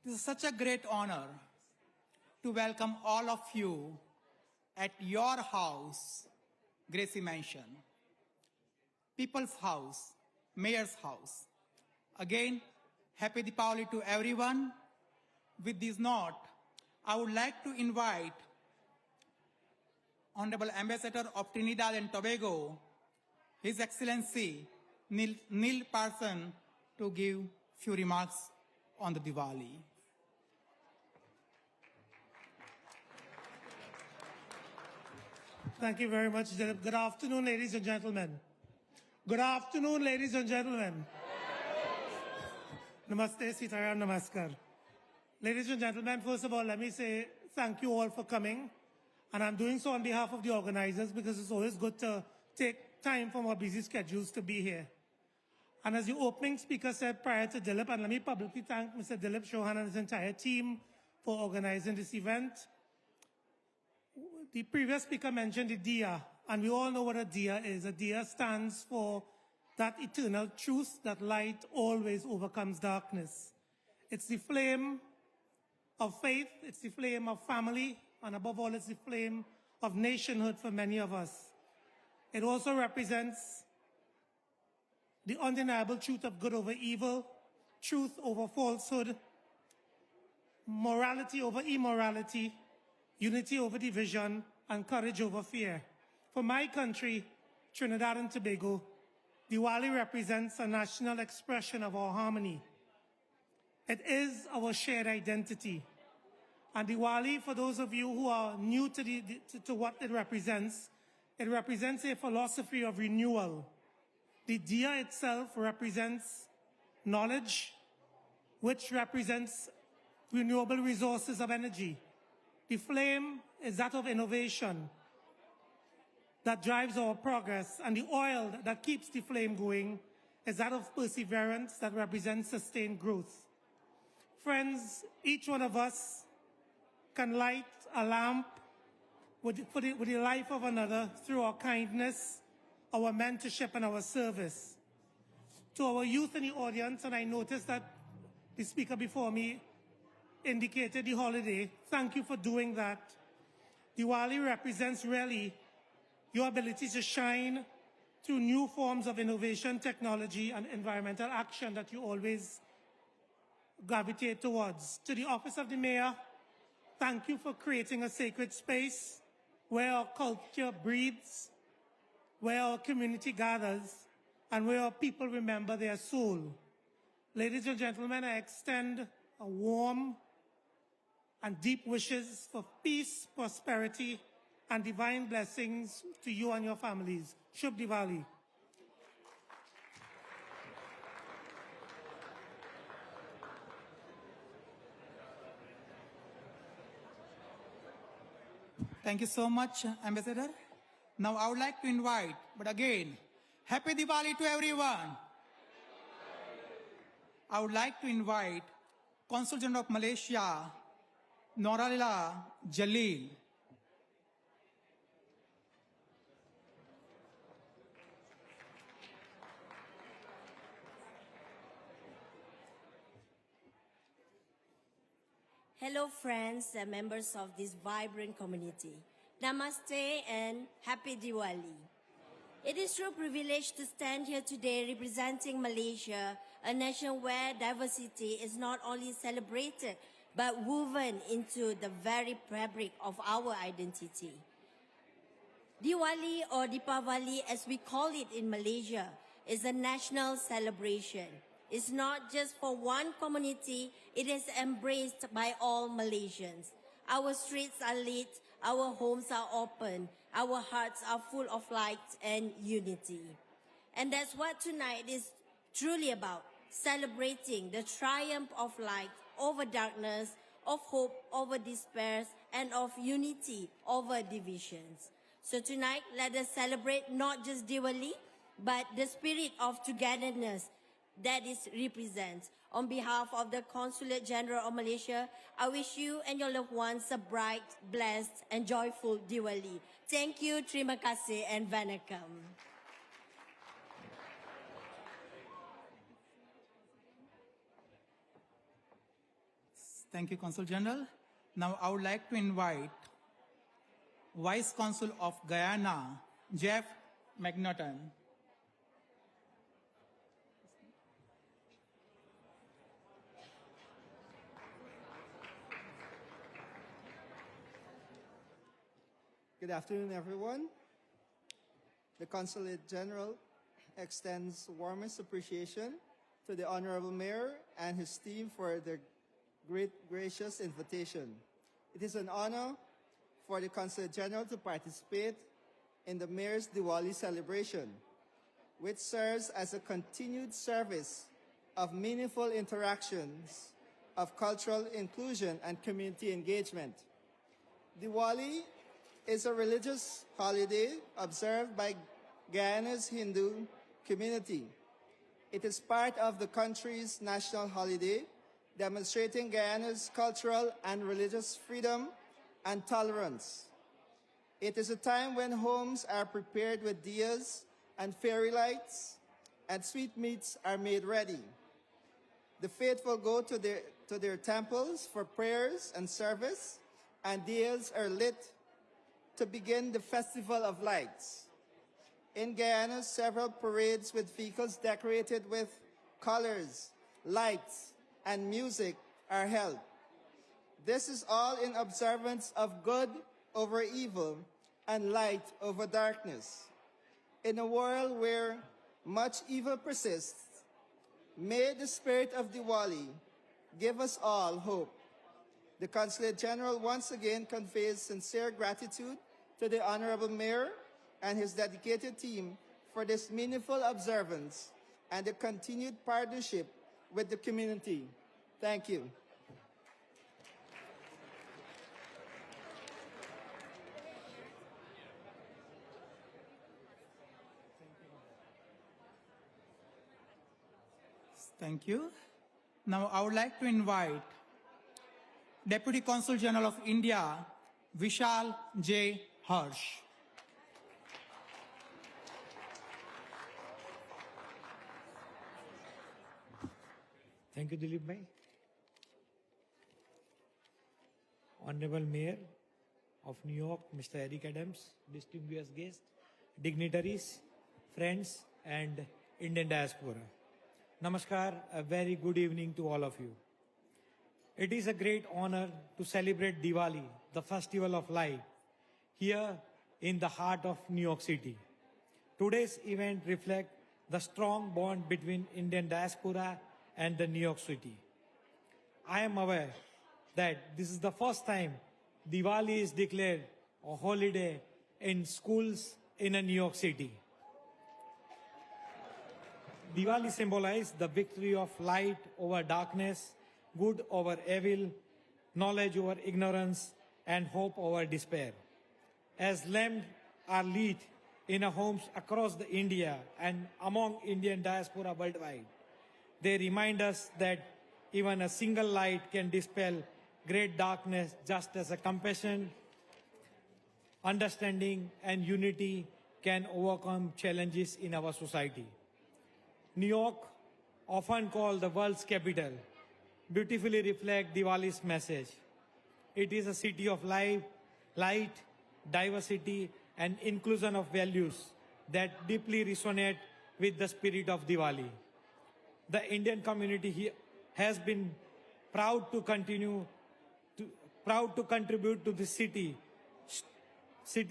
This is such a great honor to welcome all of you at your house, Gracie Mansion, People's House, Mayor's House. Again, happy Diwali to everyone. With this note, I would like to invite Honorable Ambassador of Trinidad and Tobago, His Excellency Neil Parson, to give few remarks on the Diwali. Thank you very much, Dilip. Good afternoon, ladies and gentlemen. Good afternoon, ladies and gentlemen. Namaste, Sitaram, Namaskar. Ladies and gentlemen, first of all, let me say thank you all for coming. And I'm doing so on behalf of the organizers because it's always good to take time from our busy schedules to be here. And as the opening speaker said prior to Dilip, and let me publicly thank Mr. Dilip Chauhan and his entire team for organizing this event. The previous speaker mentioned the Diya, and we all know what a Diya is. A Diya stands for that eternal truth that light always overcomes darkness. It's the flame of faith, it's the flame of family, and above all, it's the flame of nationhood for many of us. It also represents the undeniable truth of good over evil, truth over falsehood, morality over immorality, unity over division, and courage over fear. For my country, Trinidad and Tobago, Diwali represents a national expression of our harmony. It is our shared identity. And Diwali, for those of you who are new to what it represents a philosophy of renewal. The Diya itself represents knowledge, which represents renewable resources of energy. The flame is that of innovation that drives our progress, and the oil that keeps the flame going is that of perseverance that represents sustained growth. Friends, each one of us can light a lamp with the life of another through our kindness, our mentorship, and our service. To our youth in the audience, and I noticed that the speaker before me indicated the holiday, thank you for doing that. Diwali represents really your ability to shine through new forms of innovation, technology, and environmental action that you always gravitate towards. To the Office of the Mayor, thank you for creating a sacred space where our culture breathes, where our community gathers, and where our people remember their soul. Ladies and gentlemen, I extend a warm and deep wishes for peace, prosperity, and divine blessings to you and your families. Shubh Diwali. Thank you so much, Ambassador. Now I would like to invite, but again, Happy Diwali to everyone. I would like to invite Consul General of Malaysia, Noralila Jalil. Hello friends and members of this vibrant community. Namaste and Happy Diwali. It is a true privilege to stand here today representing Malaysia, a nation where diversity is not only celebrated but woven into the very fabric of our identity. Diwali, or Deepavali as we call it in Malaysia, is a national celebration. It's not just for one community, it is embraced by all Malaysians. Our streets are lit, our homes are open, our hearts are full of light and unity. And that's what tonight is truly about, celebrating the triumph of light over darkness, of hope over despair, and of unity over divisions. So tonight, let us celebrate not just Diwali, but the spirit of togetherness that is represents. On behalf of the Consulate General of Malaysia, I wish you and your loved ones a bright, blessed, and joyful Diwali. Thank you, terima kasih, and vanakkam. Thank you, Consul General. Now I would like to invite Vice Consul of Guyana, Jeff McNaughton. Good afternoon, everyone. The Consulate General extends warmest appreciation to the Honorable Mayor and his team for their great gracious invitation. It is an honor for the Consulate General to participate in the Mayor's Diwali celebration, which serves as a continued service of meaningful interactions, of cultural inclusion and community engagement. Diwali is a religious holiday observed by Guyana's Hindu community. It is part of the country's national holiday, demonstrating Guyana's cultural and religious freedom and tolerance. It is a time when homes are prepared with diyas and fairy lights, and sweetmeats are made ready. The faithful go to their temples for prayers and service, and diyas are lit to begin the Festival of Lights. In Guyana, several parades with vehicles decorated with colors, lights, and music are held. This is all in observance of good over evil and light over darkness. In a world where much evil persists, may the spirit of Diwali give us all hope. The Consulate General once again conveys sincere gratitude to the Honorable Mayor and his dedicated team for this meaningful observance and the continued partnership with the community. Thank you. Thank you. Now I would like to invite Deputy Consul General of India, Vishal J. Harsh. Thank you, Dilip Bhai. Honorable Mayor of New York, Mr. Eric Adams, distinguished guests, dignitaries, friends, and Indian diaspora. Namaskar, a very good evening to all of you. It is a great honor to celebrate Diwali, the festival of light, here in the heart of New York City. Today's event reflects the strong bond between Indian diaspora and the New York City. I am aware that this is the first time Diwali is declared a holiday in schools in a New York City. Diwali symbolizes the victory of light over darkness, good over evil, knowledge over ignorance, and hope over despair. As lamps are lit in our homes across the India and among Indian diaspora worldwide, they remind us that even a single light can dispel great darkness, just as a compassion, understanding, and unity can overcome challenges in our society. New York, often called the world's capital, beautifully reflects Diwali's message. It is a city of life, light, diversity, and inclusion of values that deeply resonate with the spirit of Diwali. The Indian community here has been proud to contribute to the city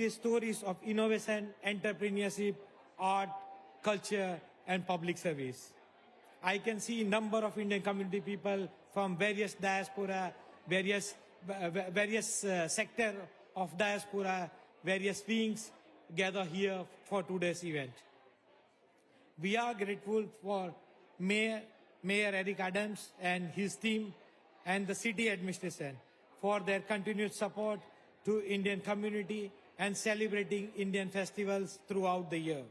stories of innovation, entrepreneurship, art, culture, and public service. I can see a number of Indian community people from various diaspora, various sector of diaspora, various wings gather here for today's event. We are grateful for Mayor Eric Adams and his team and the city administration for their continued support to Indian community and celebrating Indian festivals throughout the year.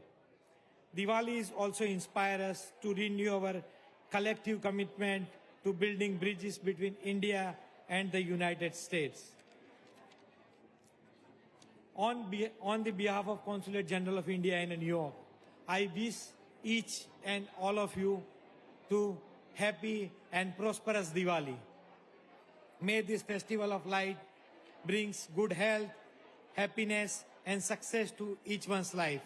Diwali is also inspire us to renew our collective commitment to building bridges between India and the United States. On the behalf of Consulate General of India in New York, I wish each and all of you to happy and prosperous Diwali. May this festival of light brings good health, happiness, and success to each one's life.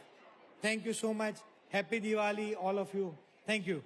Thank you so much. Happy Diwali, all of you. Thank you.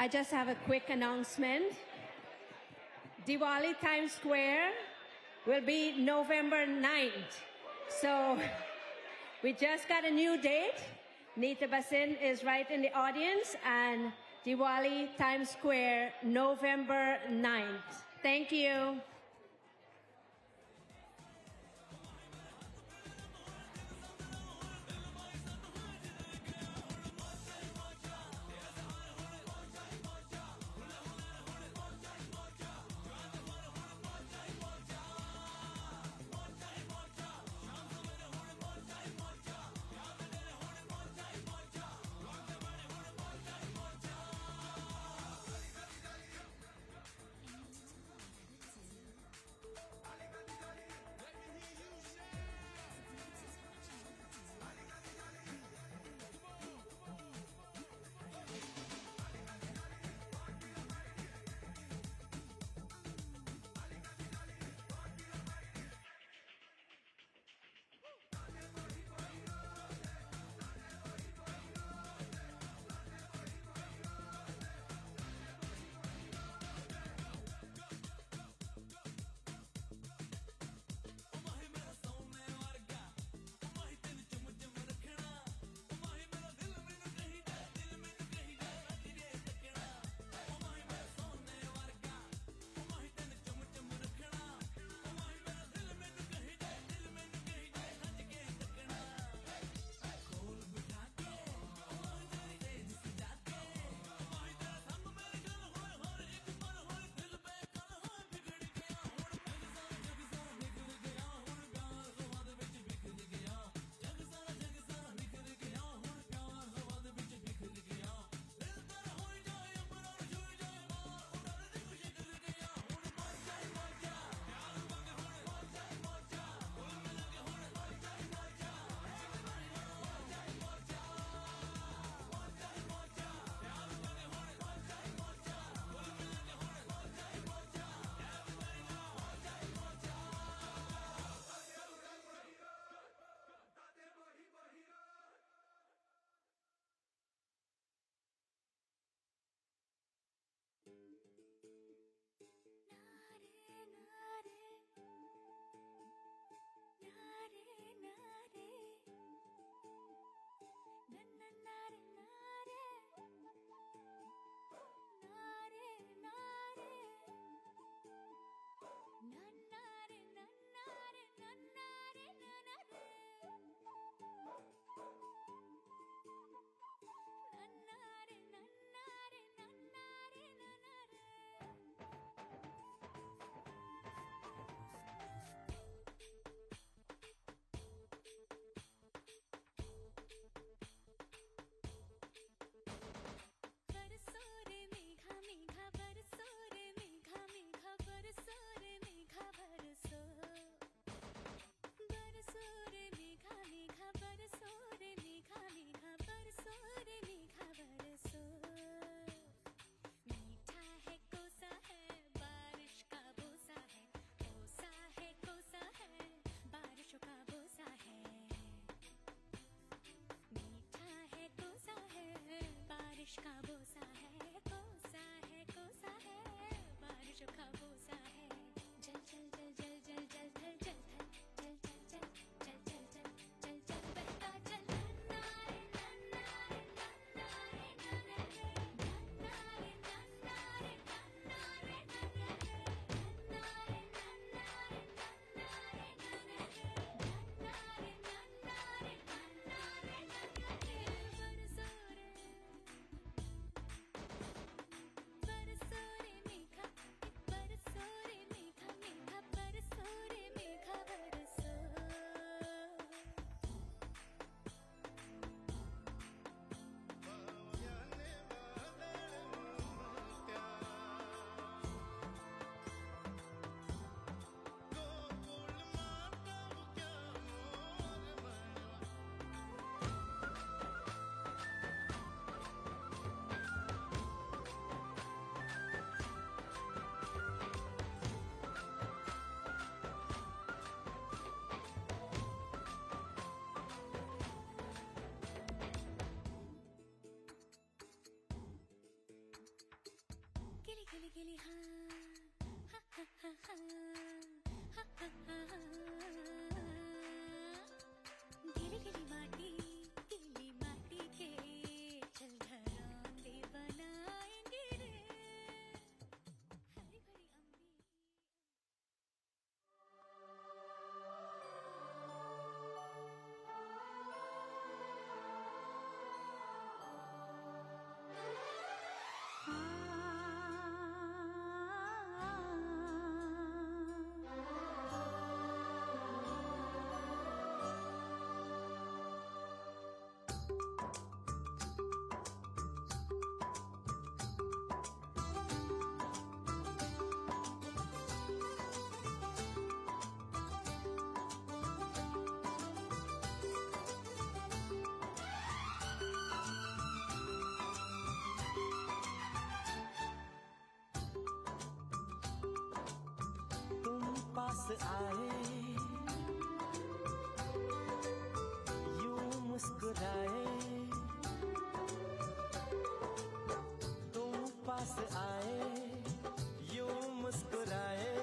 I just have a quick announcement. Diwali Times Square will be November 9th. So we just got a new date. Nita Basin is right in the audience, and Diwali Times Square, November 9th. Thank you. आए यूं मुस्कुराए तुम पास आए यूं मुस्कुराए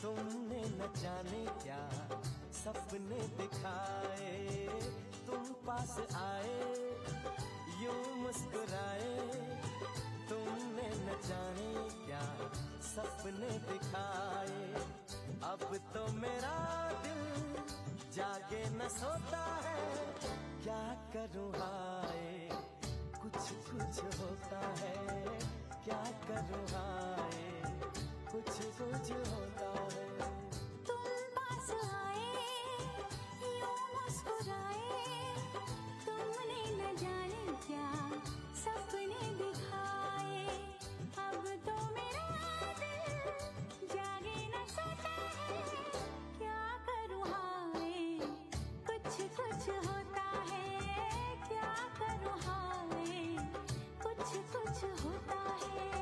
तुमने न जाने क्या सपने दिखाए तुम पास आए यूं मुस्कुराए तुमने न जाने क्या सपने दिखाए अब तो मेरा दिल जागे न सोता है क्या करूं हाय कुछ कुछ होता है क्या करूं हाय कुछ कुछ होता है तुम पास आए यूं मुस्कुराए तुमने न जाने क्या सपने दिखाए अब तो मेरा दिल जागे न सोता है क्या करूं हाय कुछ कुछ होता है क्या करूं हाय कुछ कुछ होता है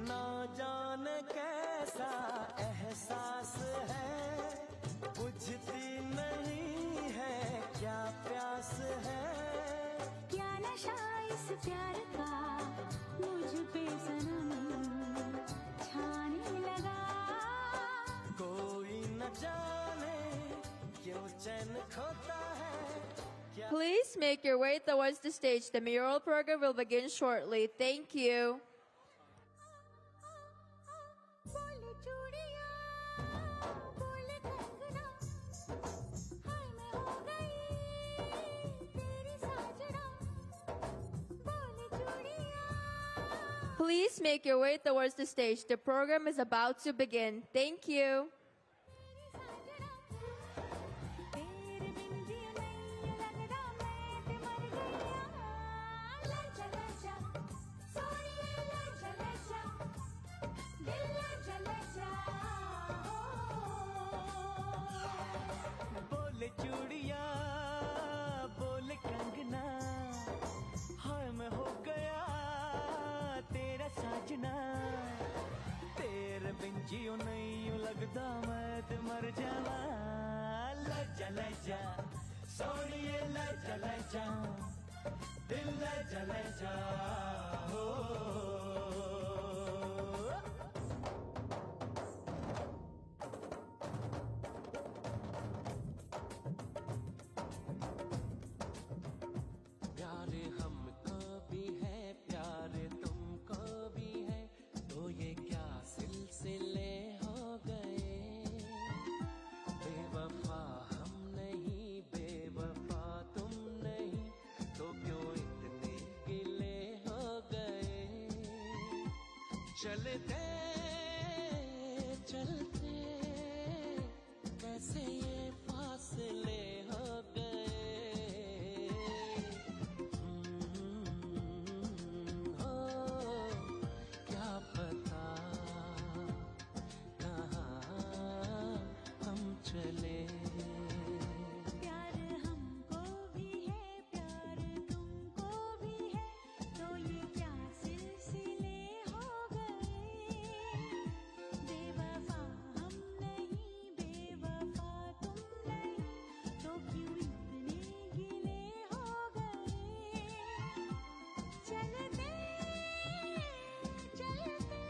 ना जाने कैसा एहसास है बुझती नहीं है क्या प्यास है क्या नशा इस प्यार का मुझ पे सनम छाने लगा कोई न जाने क्यों चैन खोता है क्या Please make your way towards the stage. The mural program will begin shortly. Thank you. बोले चूड़ियां बोले कंगना हाय मैं हो गई तेरी साजना बोले चूड़ियां Please make your way towards the stage. The program is about to begin. Thank you. तेरे बिन जिया नहीं लगदा मैं ते मर गईया लजा लजा सोनिए लजा लजा दिल लजा लजा बोले चूड़िया बोले कंगना हाय मैं हो गया तेरा साजना तेरे बिन जियो नहीं यूं लगदा मैं ते मर जावा लजा लजा सोनिए लजा लजा दिल लजा लजा हो प्यारे हमको भी है प्यारे तुमको भी है तो ये क्या सिलसिले हो गए बेवफा हम नहीं बेवफा तुम नहीं तो क्यों इतने गिले हो गए चलते चलते कैसे ये फासले हो गए हो क्या पता कहाँ हम चले प्यार हमको भी है प्यार तुमको भी है तो ये क्या सिलसिले हो गए बेवफा हम नहीं बेवफा तुम नहीं तो क्यों इतने गिले हो गए चलते चलते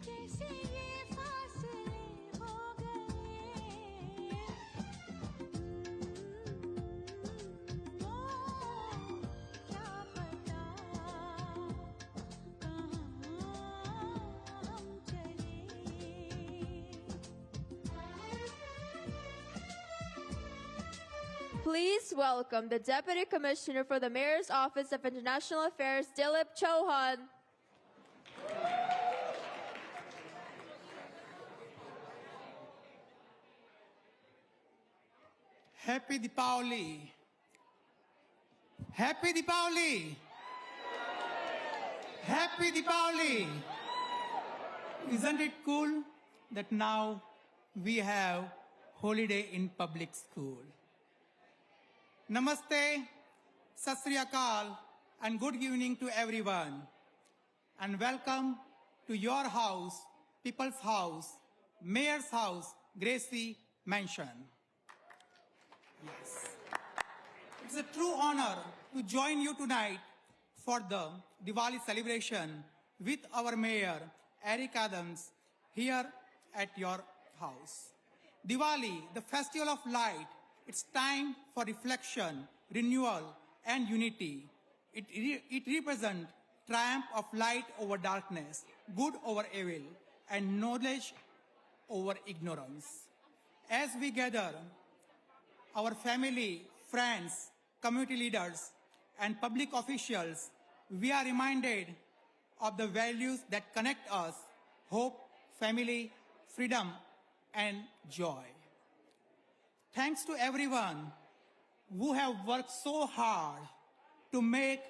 कैसे ये फासले हो गए ओ क्या पता कहाँ हम चले Please welcome the Deputy Commissioner for the Mayor's Office of International Affairs, Dilip Chauhan. Happy Diwali. Happy Diwali. Happy Diwali! Isn't it cool that now we have holiday in public school? Namaste, Sat Sri Akal, and good evening to everyone. And welcome to your house, People's House, Mayor's House, Gracie Mansion. Yes. It's a true honor to join you tonight for the Diwali celebration with our Mayor, Eric Adams, here at your house. Diwali, the festival of light, it's time for reflection, renewal, and unity. It represents triumph of light over darkness, good over evil, and knowledge over ignorance. As we gather, our family, friends, community leaders, and public officials, we are reminded of the values that connect us: hope, family, freedom, and joy. Thanks to everyone who have worked so hard to make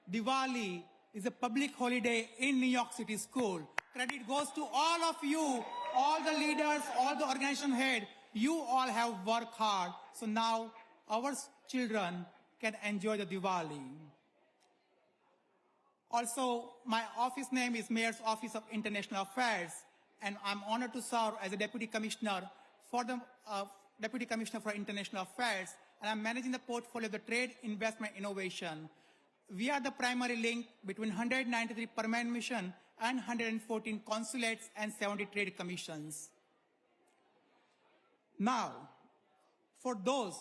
Diwali is a public holiday in New York City School. Credit goes to all of you, all the leaders, all the organization head. You all have worked hard. So now our children can enjoy the Diwali. Also, my office name is Mayor's Office of International Affairs, and I'm honored to serve as a Deputy Commissioner for International Affairs, and I'm managing the portfolio of the Trade, Investment, Innovation. We are the primary link between 193 permanent mission and 114 consulates and 70 trade commissions. Now, for those,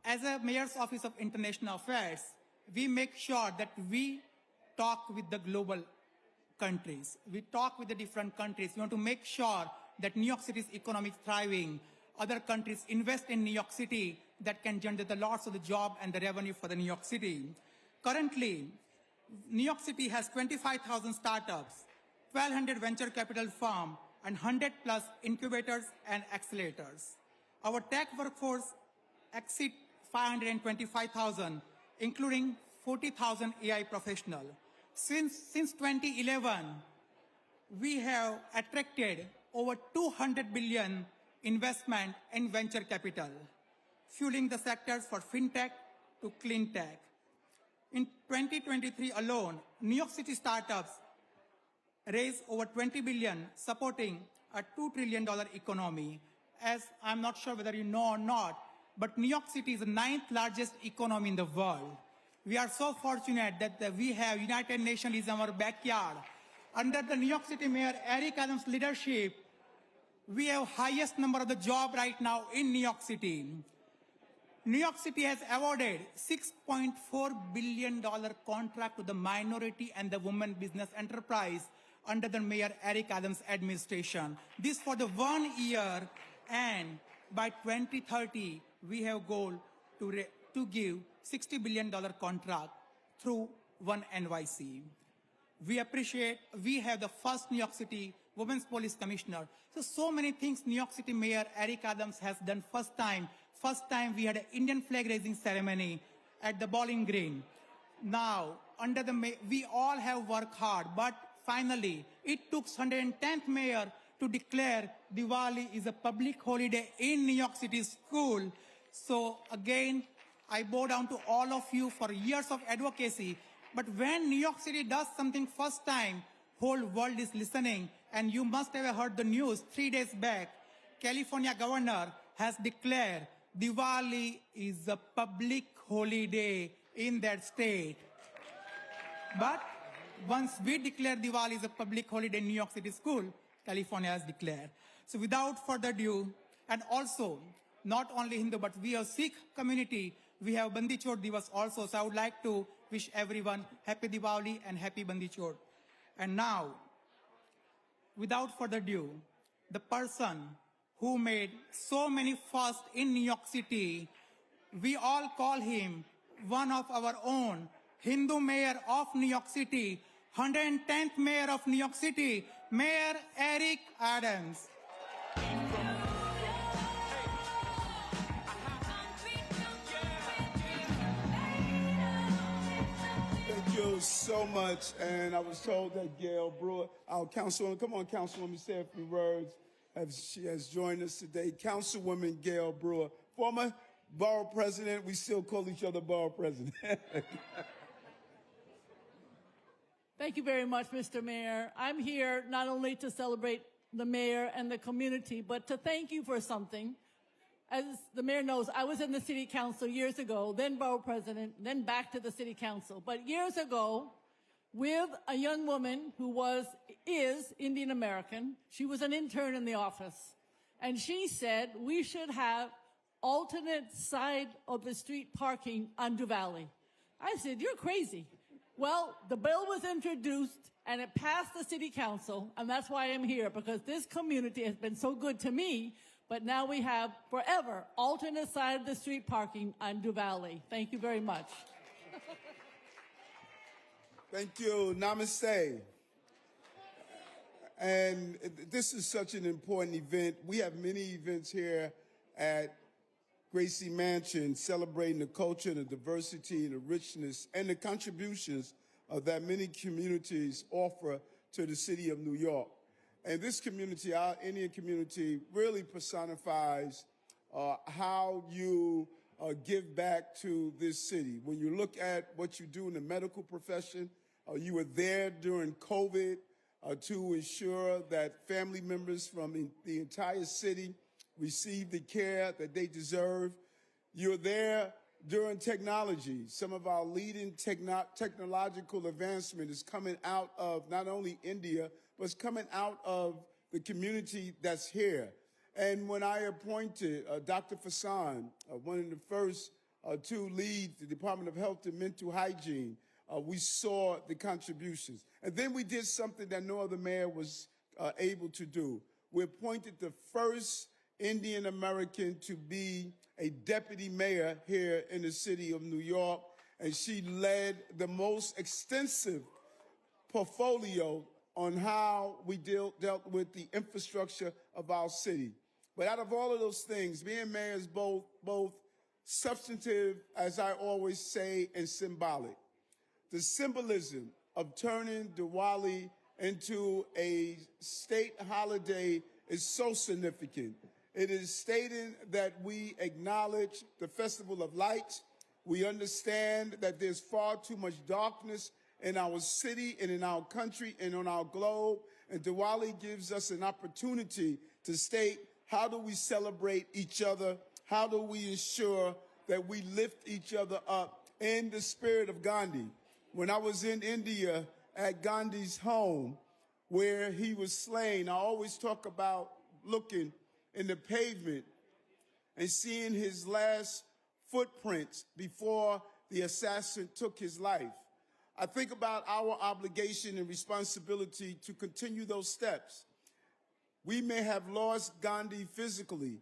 as a Mayor's Office of International Affairs, we make sure that we talk with the global countries. We talk with the different countries. We want to make sure that New York City's economy is thriving. Other countries invest in New York City that can generate the lots of the job and the revenue for the New York City. Currently, New York City has 25,000 startups, 1,200 venture capital firms, and 100 plus incubators and accelerators. Our tech workforce exceeds 525,000, including 40,000 AI professionals. Since 2011, we have attracted over 200 billion investment in venture capital, fueling the sectors for fintech to clean tech. In 2023 alone, New York City startups raised over 20 billion, supporting a $2 trillion economy. As I'm not sure whether you know or not, but New York City is the 9th largest economy in the world. We are so fortunate that we have United Nations in our backyard. Under the New York City Mayor Eric Adams' leadership, we have highest number of the job right now in New York City. New York City has awarded $6.4 billion contract to the minority and the women business enterprise under the Mayor Eric Adams administration. This for the 1 year, and by 2030, we have goal to give $60 billion contract through One NYC. We appreciate, we have the first New York City Women's Police Commissioner. So many things New York City Mayor Eric Adams has done first time. First time we had an Indian flag raising ceremony at the Bowling Green. Now, under the we all have worked hard, but finally, it took 110th mayor to declare Diwali is a public holiday in New York City School. So again, I bow down to all of you for years of advocacy. But when New York City does something first time, whole world is listening. And you must have heard the news 3 days back. California governor has declared Diwali is a public holiday in that state. But once we declare Diwali is a public holiday in New York City School, California has declared. So without further ado, and also, not only Hindu, but we have Sikh community, we have Bandi Chor Divas also. So I would like to wish everyone Happy Diwali and Happy Bandi Chor. And now, without further ado, the person who made so many firsts in New York City, we all call him one of our own, Hindu mayor of New York City, 110th mayor of New York City, Mayor Eric Adams. you so much. And I was told that Gail Brewer, our councilwoman, come on, councilwoman, say a few words. She has joined us today. Councilwoman Gail Brewer, former borough president. We still call each other borough president. Thank you very much, Mr. Mayor. I'm here not only to celebrate the mayor and the community, but to thank you for something. As the mayor knows, I was in the city council years ago, then borough president, then back to the city council. But years ago, with a young woman who is Indian American, she was an intern in the office, and she said we should have alternate side of the street parking on Diwali. I said, you're crazy. Well, the bill was introduced and it passed the city council, and that's why I'm here, because this community has been so good to me, but now we have forever alternate side of the street parking on Diwali. Thank you very much. Thank you. Namaste. And this is such an important event. We have many events here at Gracie Mansion celebrating the culture, the diversity, and the richness, and the contributions that many communities offer to the city of New York. And this community, our Indian community, really personifies how you give back to this city. When you look at what you do in the medical profession, you were there during COVID to ensure that family members from the entire city receive the care that they deserve. You're there during technology. Some of our leading technological advancement is coming out of not only India, but it's coming out of the community that's here. And when I appointed Dr. Fasan, one of the first to lead the Department of Health and Mental Hygiene, we saw the contributions. And then we did something that no other mayor was able to do. We appointed the first Indian American to be a deputy mayor here in the city of New York, and she led the most extensive portfolio on how we dealt with the infrastructure of our city. But out of all of those things, being mayor is both substantive, as I always say, and symbolic. The symbolism of turning Diwali into a state holiday is so significant. It is stating that we acknowledge the Festival of Lights. We understand that there's far too much darkness in our city and in our country and on our globe. And Diwali gives us an opportunity to state, how do we celebrate each other? How do we ensure that we lift each other up in the spirit of Gandhi? When I was in India at Gandhi's home where he was slain, I always talk about looking in the pavement and seeing his last footprints before the assassin took his life. I think about our obligation and responsibility to continue those steps. We may have lost Gandhi physically,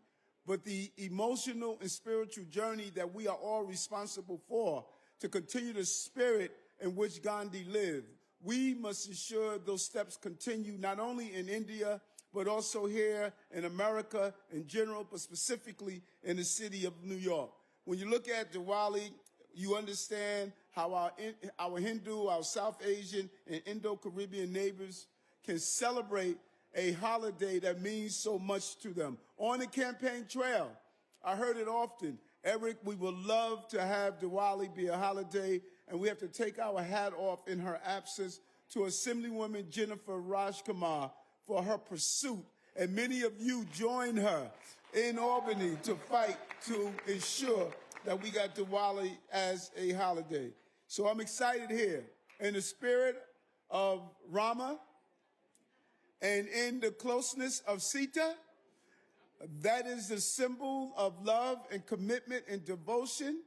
but the emotional and spiritual journey that we are all responsible for to continue the spirit in which Gandhi lived, we must ensure those steps continue not only in India, but also here in America in general, but specifically in the city of New York. When you look at Diwali, you understand how our Hindu, our South Asian, and Indo-Caribbean neighbors can celebrate a holiday that means so much to them. On the campaign trail, I heard it often, Eric, we would love to have Diwali be a holiday, and we have to take our hat off in her absence to Assemblywoman Jennifer Rajkumar for her pursuit. And many of you joined her in Albany to fight to ensure that we got Diwali as a holiday. So I'm excited here in the spirit of Rama and in the closeness of Sita. That is the symbol of love and commitment and devotion.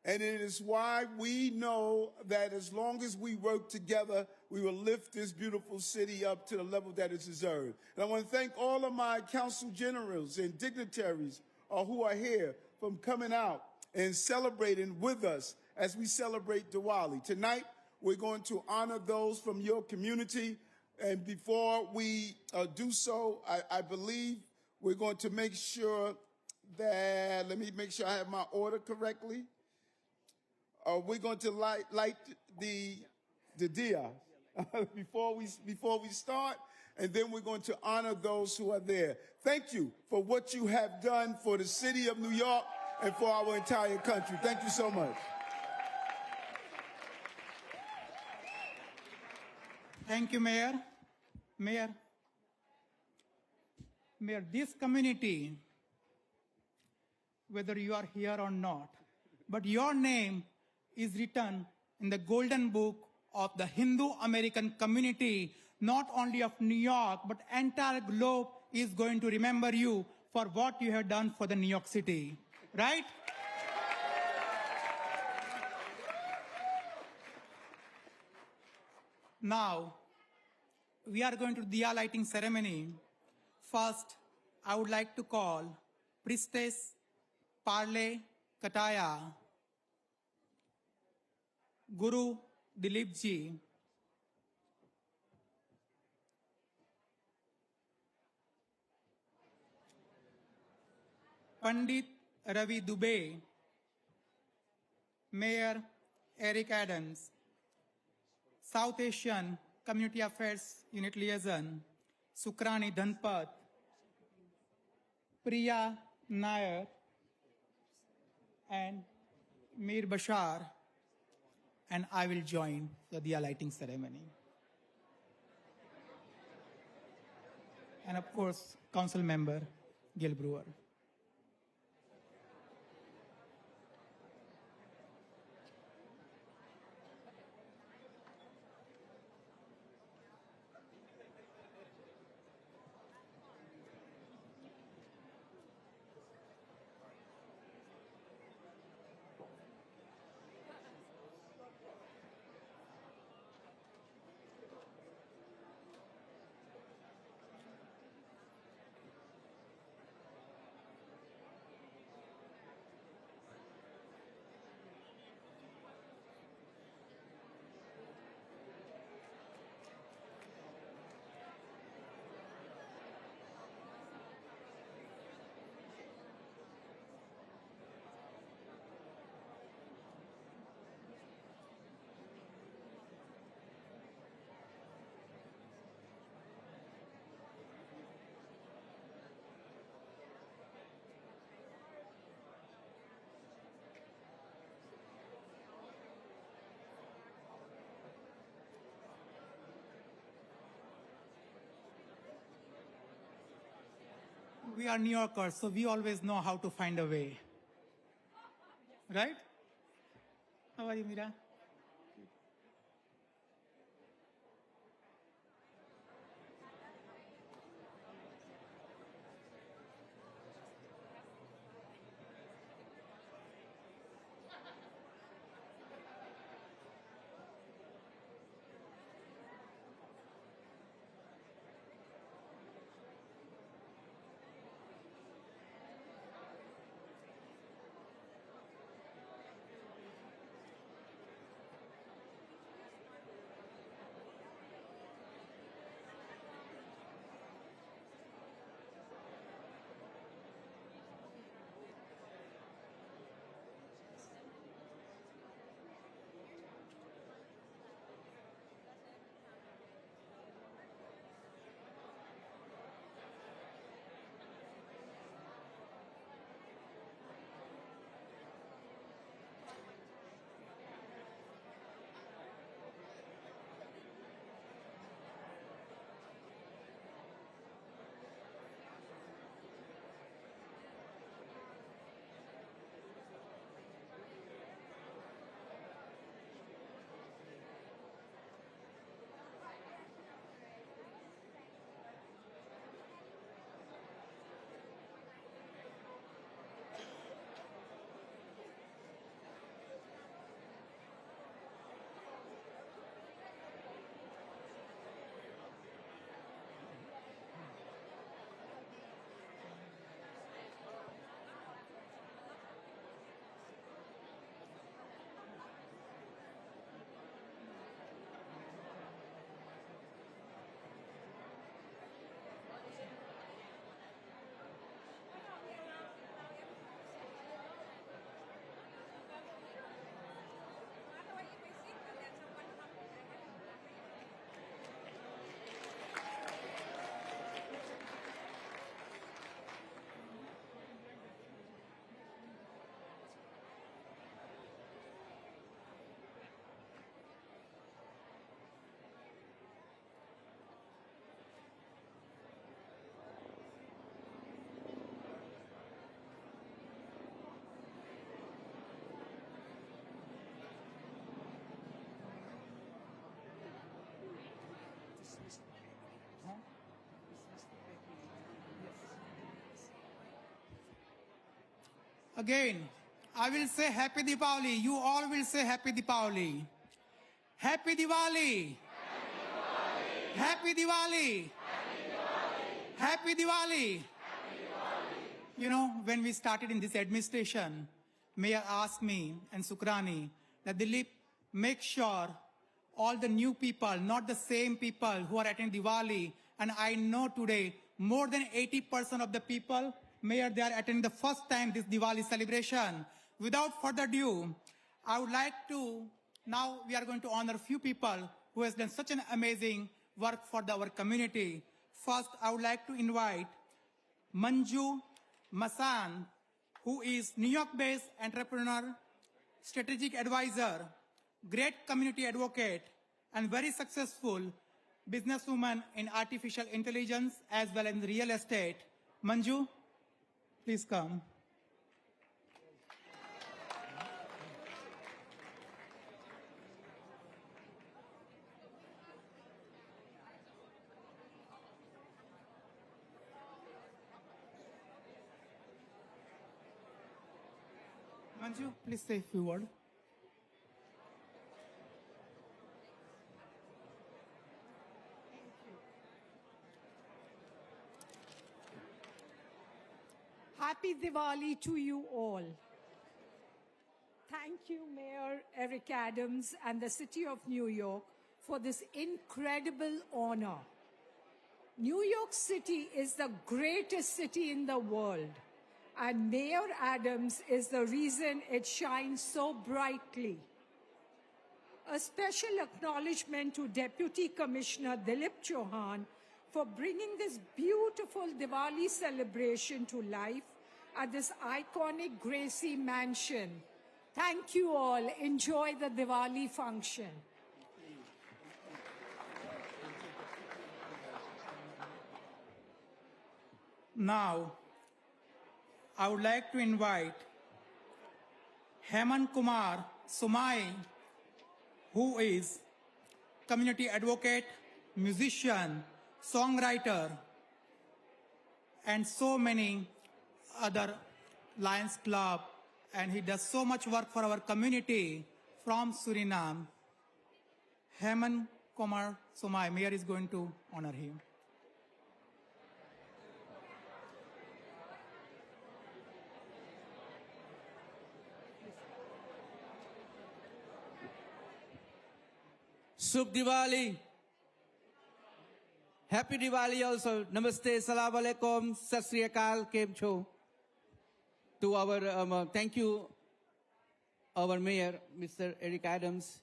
And it is why we know that as long as we work together, we will lift this beautiful city up to the level that it deserves. And I want to thank all of my council generals and dignitaries who are here from coming out and celebrating with us as we celebrate Diwali. Tonight, we're going to honor those from your community. And before we do so, I believe we're going to make sure that, let me make sure I have my order correctly. We're going to light the the Diaz before we start, and then we're going to honor those who are there. Thank you for what you have done for the city of New York and for our entire country. Thank you so much. Thank you, Mayor. Mayor, this community, whether you are here or not, but your name is written in the golden book of the Hindu American community, not only of New York, but entire globe is going to remember you for what you have done for the New York City, right? Now, we are going to Diya lighting ceremony. First, I would like to call Priestess Parle Kataya, Guru Dilip Ji, Pandit Ravi Dubey, Mayor Eric Adams, South Asian Community Affairs Unit Liaison, Sukrani Dhanpat, Priya Nair, and Mir Bashar, and I will join the Diya lighting ceremony. And of course, Council Member Gil Brewer. We are New Yorkers, so we always know how to find a way. Right? How are you, Mira? Again, I will say Happy Diwali. You all will say Happy Diwali. Happy Diwali. Happy Diwali. Happy Diwali. You know, when we started in this administration, Mayor asked me and Sukrani that Dilip, make sure all the new people, not the same people who are attending Diwali, and I know today more than 80% of the people, Mayor, they are attending the first time this Diwali celebration. Without further ado, I would like to, now we are going to honor a few people who has done such an amazing work for our community. First, I would like to invite Manju Masan, who is New York-based entrepreneur, strategic advisor, great community advocate, and very successful businesswoman in artificial intelligence as well as in real estate. Manju, please come. Manju, please say a few words. Happy Diwali to you all. Thank you, Mayor Eric Adams and the City of New York for this incredible honor. New York City is the greatest city in the world, and Mayor Adams is the reason it shines so brightly. A special acknowledgement to Deputy Commissioner Dilip Chauhan for bringing this beautiful Diwali celebration to life at this iconic Gracie Mansion. Thank you all. Enjoy the Diwali function. Now, I would like to invite Hemant Kumar Sumai, who is community advocate, musician, songwriter, and so many other Lions Club, and he does so much work for our community from Suriname. Hemant Kumar Sumai, Mayor is going to honor him. Shubh Diwali. Happy Diwali also. Namaste, Salam Alaikum, Sat Sri Akal, Kem Cho. To our, thank you, our Mayor, Mr. Eric Adams.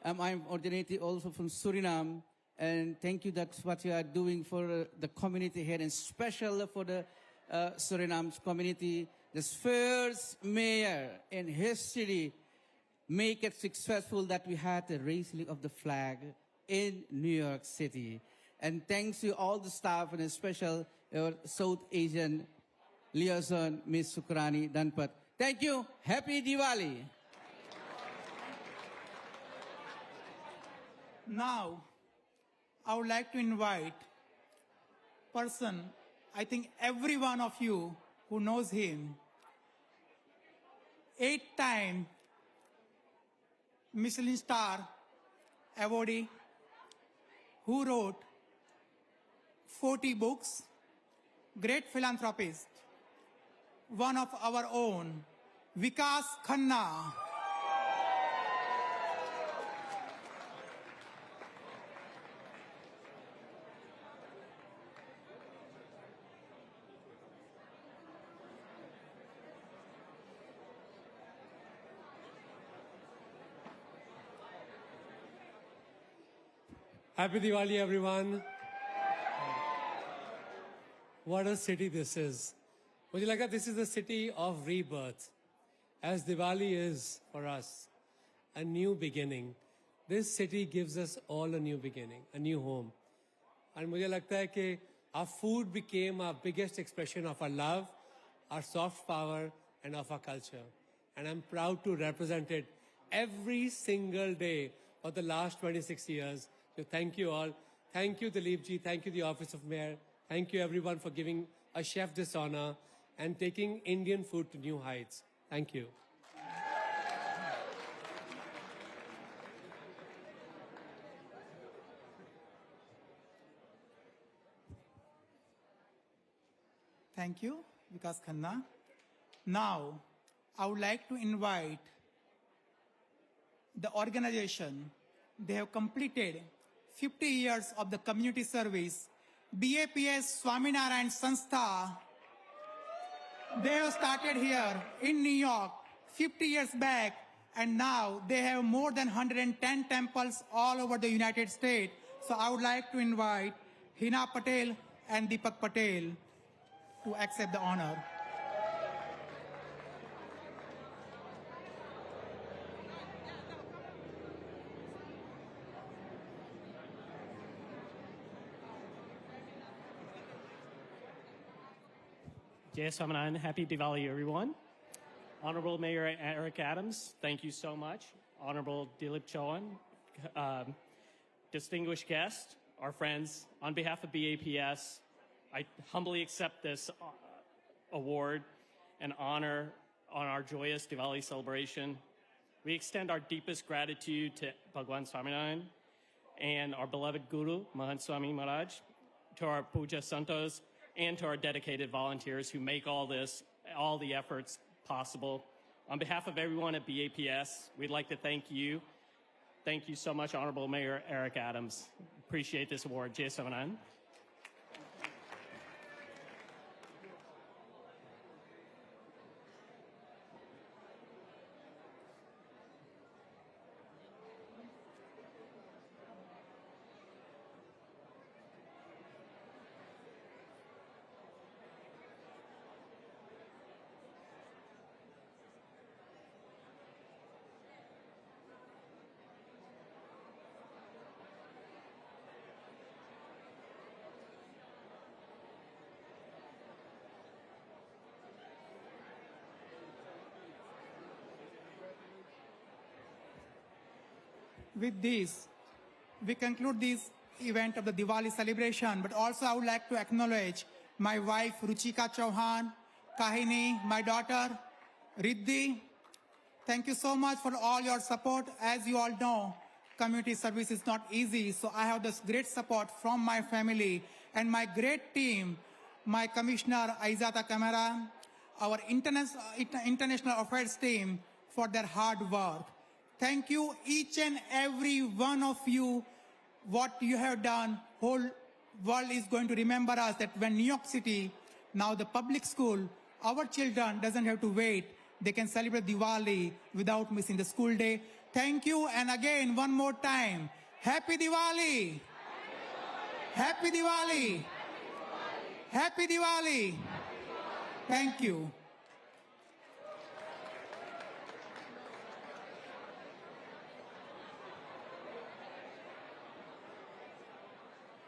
I'm originated also from Suriname. And thank you, that's what you are doing for the community here, and special for the Suriname community. This first mayor in history make it successful that we had the raising of the flag in New York City. And thanks to all the staff and especially our South Asian liaison, Ms. Sukrani Danpat. Thank you. Happy Diwali. Now, I would like to invite person, I think every one of you who knows him, 8-time Michelin star awardee, who wrote 40 books, great philanthropist, one of our own, Vikas Khanna. Happy Diwali, everyone. What a city this is. Would you like that? This is the city of rebirth. As Diwali is for us, a new beginning. This city gives us all a new beginning, a new home. And मुझे लगता है कि our food became our biggest expression of our love, our soft power, and of our culture. And I'm proud to represent it every single day for the last 26 years. So thank you all. Thank you, Dilip ji. Thank you, the Office of Mayor. Thank you, everyone, for giving a chef this honor and taking Indian food to new heights. Thank you. Thank you, Vikas Khanna. Now, I would like to invite the organization. They have completed 50 years of the community service. BAPS Swaminarayan Sanstha, they have started here in New York 50 years back, and now they have more than 110 temples all over the United States. So I would like to invite Hina Patel and Deepak Patel to accept the honor. Jai Swaminarayan, happy Diwali, everyone. Honorable Mayor Eric Adams, thank you so much. Honorable Dilip Chauhan, distinguished guests, our friends, on behalf of BAPS, I humbly accept this award and honor on our joyous Diwali celebration. We extend our deepest gratitude to Bhagwan Swaminarayan and our beloved Guru, Mahant Swami Maharaj, to our Puja Santos, and to our dedicated volunteers who make all the efforts possible. On behalf of everyone at BAPS, we'd like to thank you. Thank you so much, Honorable Mayor Eric Adams. Appreciate this award. Jai Swaminarayan. With this, we conclude this event of the Diwali celebration, but also I would like to acknowledge my wife, Ruchika Chauhan, Kahini, my daughter, Riddhi. Thank you so much for all your support. As you all know, community service is not easy, so I have this great support from my family and my great team, my Commissioner Aizata Kamara, our international affairs team for their hard work. Thank you, each and every one of you. What you have done, whole world is going to remember us that when New York City, now the public school, our children doesn't have to wait. They can celebrate Diwali without missing the school day. Thank you, and again, one more time, Happy Diwali! Happy Diwali! Happy Diwali! Thank you.